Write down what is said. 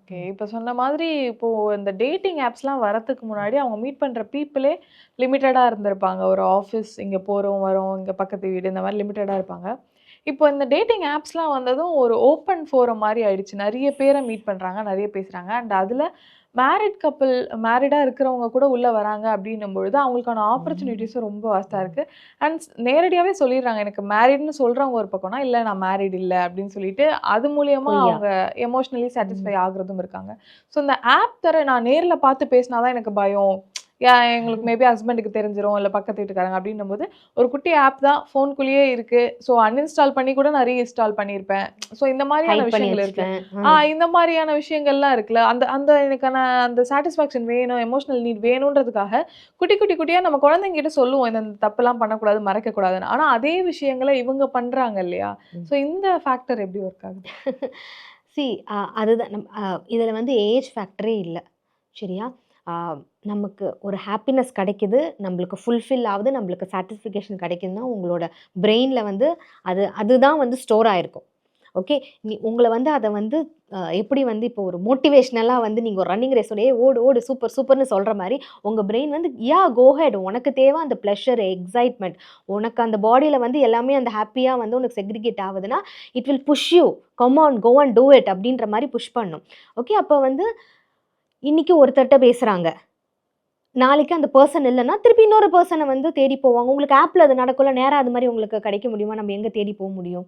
Okay. இப்ப சொன்ன மாதிரி இப்போ இந்த டேட்டிங் ஆப்ஸ்லாம் வரதுக்கு முன்னாடி அவங்க மீட் பண்ற பீப்பிளே லிமிட்டடா இருந்திருப்பாங்க. ஒரு ஆஃபீஸ் இங்க போறோம், வரோம், இங்க பக்கத்து வீடு இந்த மாரி லிமிட்டடா இருப்பாங்க. இப்போ இந்த டேட்டிங் ஆப்ஸ்லாம் வந்ததும் ஒரு ஓப்பன் ஃபோரம் மாரி ஆயிடுச்சு. நெறைய பேர மீட் பண்றாங்க, நெறைய பேசுறாங்க. அண்ட் அதுல மேரிட் கப்பிள் மேரிடா இருக்கிறவங்க கூட உள்ள வராங்க அப்டின்னும்பொழுது, அவங்களுக்கான ஆப்பர்ச்சுனிட்டீஸும் ரொம்ப வாஸ்ட்டா இருக்கு. அண்ட் நேரடியாவே சொல்லிர்றாங்க. எனக்கு மேரிட்ன்னு சொல்றவங்க ஒரு பக்கம்னா, இல்ல நான் மேரிட் இல்ல அப்டின்னு சொல்லிட்டு, அது மூலியமா பொய்யா. அவங்க எமோஷனலி ம். சாட்டிஸ்ஃபை ஆகுறதும் இருக்காங்க. ஸோ இந்த ஆப் தர நான் நேர்ல பார்த்து பேசினா தான் எனக்கு பயம். எங்களுக்கு மேபி ஹஸ்பண்டுக்கு தெரிஞ்சிரும், இல்ல பக்கத்து வீட்டுக்காரங்க அப்டின்னும்போது, ஒரு குட்டி ஆப் தான் ஃபோன்குள்ளேயே இருக்கு. ஸோ அன்இன்ஸ்டால் பண்ணி கூட நான் ரீஇன்ஸ்டால் பண்ணியிருப்பேன். ஸோ இந்த மாரியான ஹைட் பண்ணி விஷயங்கள் இருக்குல்ல. வச்சுப்பேன். இந்த மாரியான விஷயங்கள்லாம் இருக்குல்ல. அந்த அந்த எனக்கான அந்த சாட்டிஸ்ஃபேக்ஷன் வேணும், எமோஷனல் நீட் வேணுன்றதுக்காக குட்டியா நம்ம குழந்தைங்ககிட்ட சொல்லுவோம். இந்த இந்த தப்புலாம் பண்ணக்கூடாது, மறைக்கக்கூடாதுன்னு. ஆனா அதே விஷயங்கள இவங்க பண்றாங்க இல்லையா? ம். ஸோ இந்த ஃபேக்டர் எப்படி ஒர்க் ஆகுது? சி அதுதான் இதில வந்து ஏஜ் ஃபேக்டரே இல்ல. சரியா? அ நமக்கு ஒரு ஹாப்பினஸ் கிடைக்குது, நம்மளுக்கு ஃபுல்ஃபில் ஆவுது, நம்மளுக்கு சாட்டிஸ்ஃபிகேஷன் கிடைக்குதுன்னா, உங்களோட பிரெயின்ல வந்து அதுதான் வந்து ஸ்டோர் ஆயிருக்கும். ஓகே. உங்கள வந்து அத வந்து எப்படி வந்து இப்போ ஒரு மோட்டிவேஷனலா வந்து நீங்க ஒரு ரன்னிங் ரேஸோட "ஏய் ஓடு, ஓடு சூப்பர், சூப்பர்ன்னு" சொல்ற மாரி, உங்க பிரெயின் வந்து கோ ஹெட் உனக்கு தேவை அந்த பிளஷர், எக்ஸைட்மென்ட். உனக்கு அந்த பாடியில வந்து எல்லாமே அந்த ஹேப்பியா வந்து உனக்கு செக்ரிகேட் ஆவுதுன்னா, it will push you. Come on go and do it அப்படின்ற மாரி புஷ் பண்ணும். ஓகே. அப்ப வந்து இன்னைக்கு ஒருத்தர்ட்ட பேசுறாங்க. நாளைக்கு அந்த பெர்சன் இல்லன்னா, திருப்பி இன்னொரு பெர்சன வந்து தேடி போவாங்க. உங்களுக்கு ஆப்ல அது நடக்கும்ல. நேரா அது மாரி உங்களுக்கு கிடைக்க முடியுமா? நம்ம எங்க தேடி போ முடியும்?